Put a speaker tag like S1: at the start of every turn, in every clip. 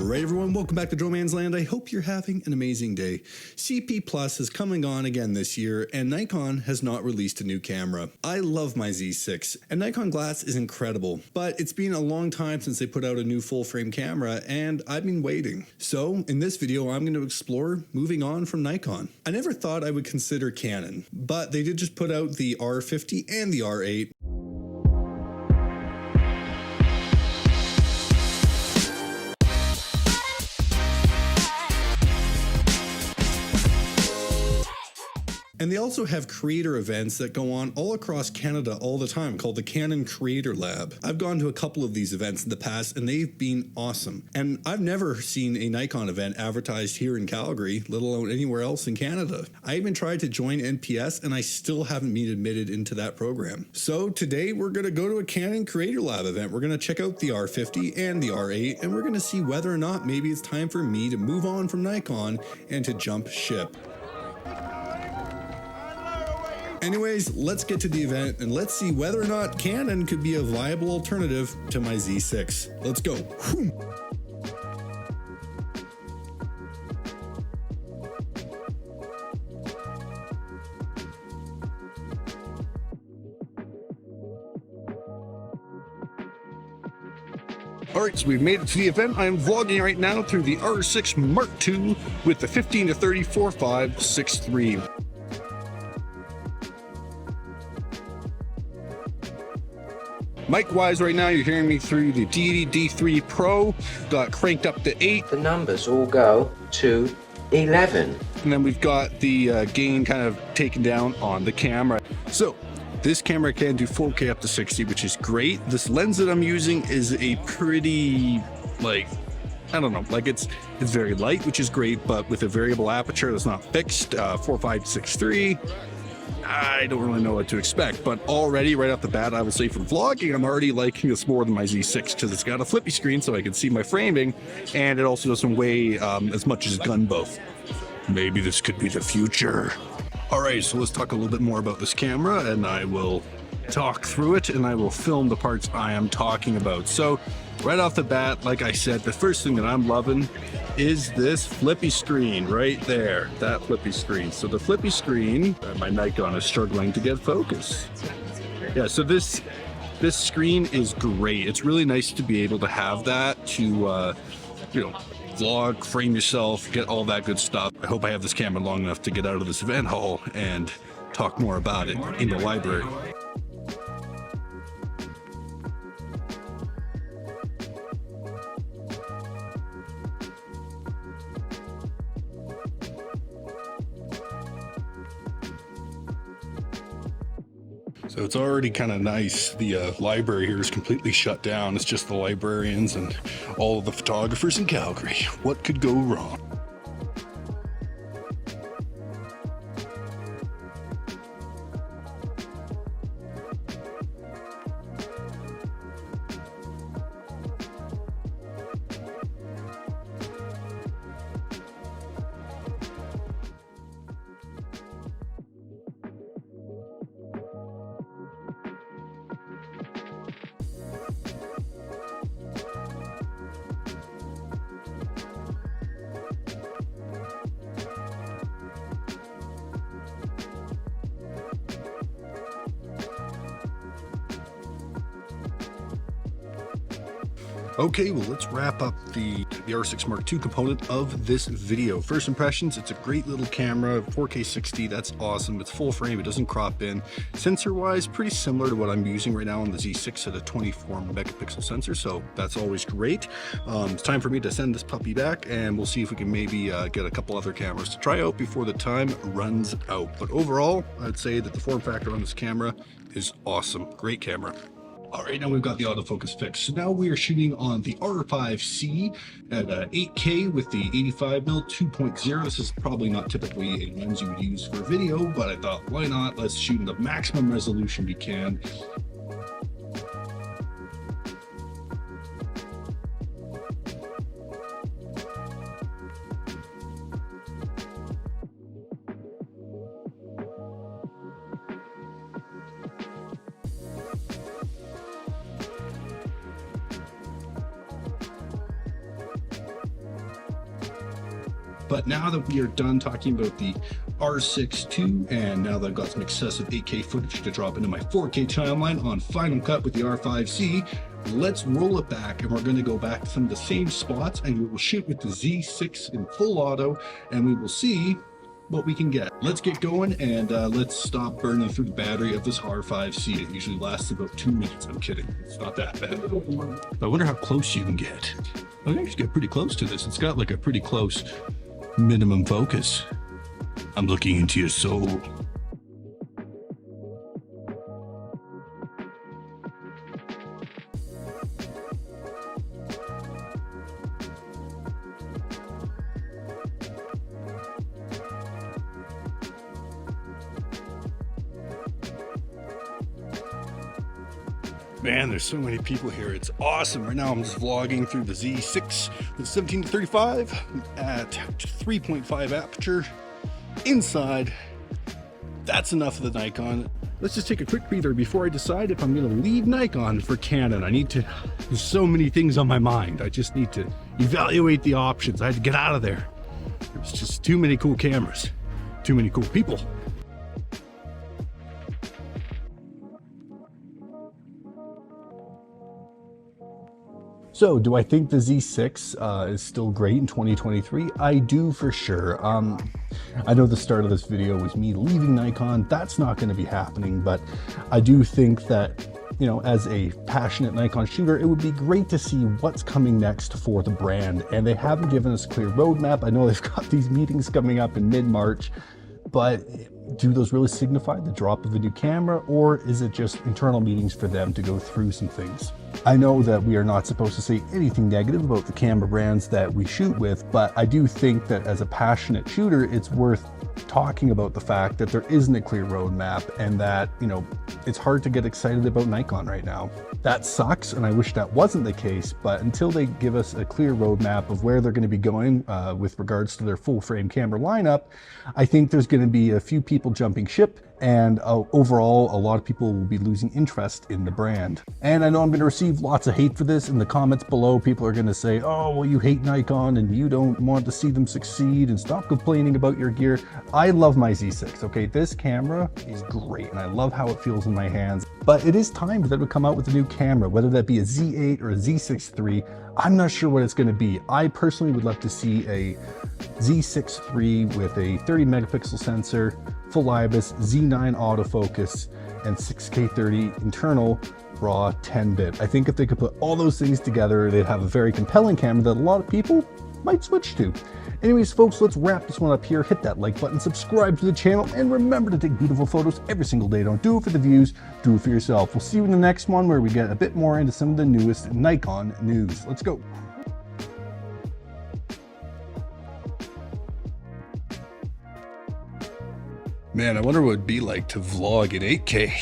S1: Alright everyone, welcome back to Drone Man's Land. I hope you're having an amazing day. CP Plus is coming on again this year, and Nikon has not released a new camera. I love my Z6, and Nikon glass is incredible, but it's been a long time since they put out a new full-frame camera, and I've been waiting. So, in this video, I'm going to explore moving on from Nikon. I never thought I would consider Canon, but they did just put out the R50 and the R8. And they also have creator events that go on all across Canada all the time called the Canon Creator Lab. I've gone to a couple of these events in the past and they've been awesome. And I've never seen a Nikon event advertised here in Calgary, let alone anywhere else in Canada. I even tried to join NPS and I still haven't been admitted into that program. So today we're going to go to a Canon Creator Lab event. We're going to check out the R50 and the R8 and we're going to see whether or not maybe it's time for me to move on from Nikon and to jump ship. Anyways, let's get to the event and let's see whether or not Canon could be a viable alternative to my Z6. Let's go. Alright, so we've made it to the event. I'm vlogging right now through the R6 Mark II with the 15-30 4.5 6.3. Mic-wise right now, you're hearing me through the D3 Pro, got cranked up to 8.
S2: The numbers all go to 11.
S1: And then we've got the gain kind of taken down on the camera. So, this camera can do 4K up to 60, which is great. This lens that I'm using is a pretty, I don't know, it's very light, which is great, but with a variable aperture that's not fixed, 4.5 6.3. I don't really know what to expect, but already right off the bat, I would say for vlogging, I'm already liking this more than my Z6 because it's got a flippy screen so I can see my framing, and it also doesn't weigh as much as gun both. Maybe this could be the future. All right, so let's talk a little bit more about this camera, and I will talk through it, and I will film the parts I am talking about. So right off the bat, like I said, the first thing that I'm loving is this flippy screen right there, that flippy screen. So the flippy screen, my Nikon is struggling to get focus. Yeah, so this screen is great. It's really nice to be able to have that to, vlog, frame yourself, get all that good stuff. I hope I have this camera long enough to get out of this event hall and talk more about it in the library. So it's already kind of nice. The library here is completely shut down. It's just the librarians and all of the photographers in Calgary. What could go wrong? Okay, well, let's wrap up the R6 Mark II component of this video. First impressions, it's a great little camera, 4K 60, that's awesome. It's full frame, it doesn't crop in. Sensor-wise, pretty similar to what I'm using right now on the Z6 at a 24 megapixel sensor, so that's always great. It's time for me to send this puppy back, and we'll see if we can maybe get a couple other cameras to try out before the time runs out. But overall, I'd say that the form factor on this camera is awesome. Great camera. All right, now we've got the autofocus fixed. So now we are shooting on the R5C at 8K with the 85mm 2.0. This is probably not typically a lens you would use for video, but I thought, why not? Let's shoot in the maximum resolution we can. But now that we are done talking about the R6II, and now that I've got some excessive 8K footage to drop into my 4K timeline on Final Cut with the R5C, let's roll it back, and we're going to go back to some of the same spots, and we will shoot with the Z6 in full auto, and we will see what we can get. Let's get going, and let's stop burning through the battery of this R5C. It usually lasts about 2 minutes. I'm kidding. It's not that bad. I wonder how close you can get. I can actually get pretty close to this. It's got like a pretty close minimum focus. I'm looking into your soul. Man, there's so many people here. It's awesome. Right now I'm just vlogging through the Z6 with 17-35 at 3.5 aperture inside. That's enough of the Nikon. Let's just take a quick breather before I decide if I'm going to leave Nikon for Canon. There's so many things on my mind. I just need to evaluate the options. I had to get out of there. There's just too many cool cameras, too many cool people. So, do I think the Z6 is still great in 2023? I do, for sure. I know the start of this video was me leaving Nikon. That's not going to be happening, but I do think that, you know, as a passionate Nikon shooter, it would be great to see what's coming next for the brand. And they haven't given us a clear roadmap. I know they've got these meetings coming up in mid-March, but do those really signify the drop of a new camera, or is it just internal meetings for them to go through some things? I know that we are not supposed to say anything negative about the camera brands that we shoot with, but I do think that as a passionate shooter, it's worth talking about the fact that there isn't a clear roadmap, and that, you know, it's hard to get excited about Nikon right now. That sucks, and I wish that wasn't the case, but until they give us a clear roadmap of where they're going to be going with regards to their full frame camera lineup, I think there's going to be a few people jumping ship, and overall a lot of people will be losing interest in the brand. And I know I'm going to receive lots of hate for this in the comments below. People are going to say, oh, well, you hate Nikon and you don't want to see them succeed, and stop complaining about your gear. I love my Z6, okay? This camera is great and I love how it feels in my hands, but it is time for them to come out with a new camera, whether that be a Z8 or a Z6 III. I'm not sure what it's going to be. I personally would love to see a Z6 III with a 30 megapixel sensor, full IBIS, Z9 autofocus, and 6K30 internal raw 10-bit. I think if they could put all those things together, they'd have a very compelling camera that a lot of people might switch to. Anyways, folks, let's wrap this one up here. Hit that like button, subscribe to the channel, and remember to take beautiful photos every single day. Don't do it for the views, do it for yourself. We'll see you in the next one where we get a bit more into some of the newest Nikon news. Let's go. Man, I wonder what it'd be like to vlog in 8K.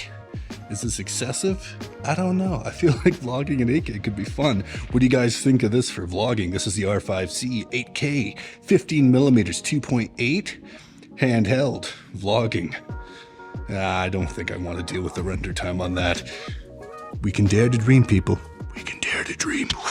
S1: Is this excessive? I don't know. I feel like vlogging in 8K could be fun. What do you guys think of this for vlogging? This is the R5C 8K, 15 millimeters, 2.8, handheld vlogging. I don't think I want to deal with the render time on that. We can dare to dream, people. We can dare to dream.